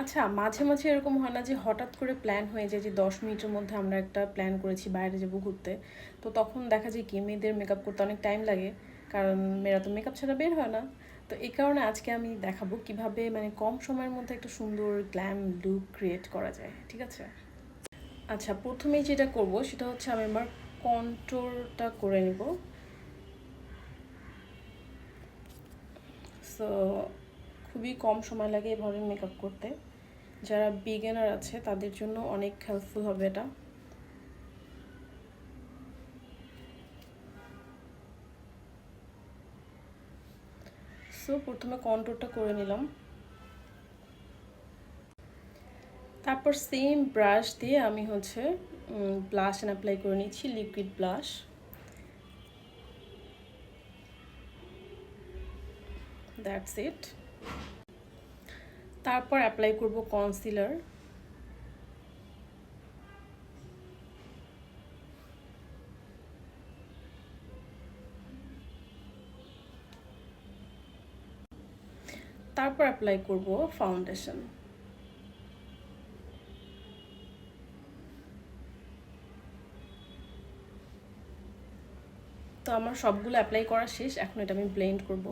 আচ্ছা, মাঝে, মাঝে এরকম হয় না যে হঠাৎ করে প্ল্যান হয়ে যায় যে ১০ মিনিটের মধ্যে আমরা একটা প্ল্যান করেছি বাইরে যাবো ঘুরতে। তো তখন দেখা যায় কি মেয়েদের মেকআপ করতে অনেক টাইম লাগে। কারণ মেয়েরা তো মেকআপ ছাড়া বের হয় না। তো এই কারণে আজকে আমি দেখাবো কিভাবে মানে কম সময়ের মধ্যে একটা সুন্দর গ্ল্যাম লুক ক্রিয়েট করা যায়। ঠিক আছে? আচ্ছা, ১ম এই যেটা করব সেটা হচ্ছে আমি আমার কন্ট্যুরটা করে নিব। সো খুবই কম সময় লাগে এভাবে মেকআপ করতে। যারা বিগিনার আছে তাদের জন্য অনেক হেল্পফুল হবে এটা। সো প্রথমে কন্ট্যুরটা করে নিলাম। তারপর সেম ব্রাশ দিয়ে আমি হচ্ছে ব্লাশ অ্যাপ্লাই করে নিচ্ছি, লিকুইড ব্লাশ। That's it. তারপর অ্যাপ্লাই করব কনসিলার। তারপর অ্যাপ্লাই করব ফাউন্ডেশন। তো আমার সবগুলো অ্যাপ্লাই করা শেষ, এখন এটা আমি ব্লেন্ড করব।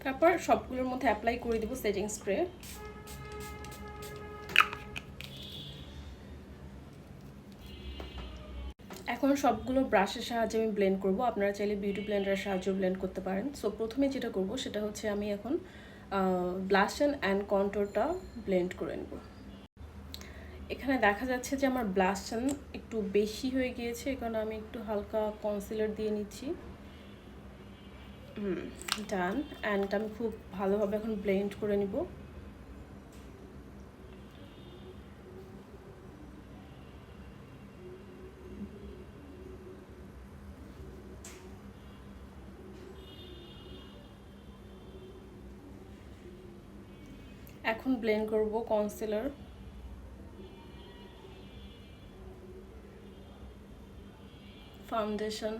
তারপর সবগুলোর মধ্যে অ্যাপ্লাই করে দেব সেটিং স্প্রে। এখন সবগুলো ব্রাশের সাহায্যে আমি ব্লেন্ড করব। আপনারা চাইলে বিউটি ব্লেন্ডারের সাহায্যে ব্লেন্ড করতে পারেন। সো প্রথমে যেটা করব সেটা হচ্ছে আমি এখন ব্লাশ অ্যান্ড কন্ট্যুরটা ব্লেন্ড করে নেব। এখানে দেখা যাচ্ছে যে আমার ব্লাশন একটু বেশি হয়ে গিয়েছে, এখানে আমি একটু হালকা কনসিলার দিয়ে নিচ্ছি। ডান। অ্যান্ড আমি খুব ভালোভাবে এখন ব্লেন্ড করে নিব। এখন ব্লেন্ড করব কনসিলার, ফাউন্ডেশন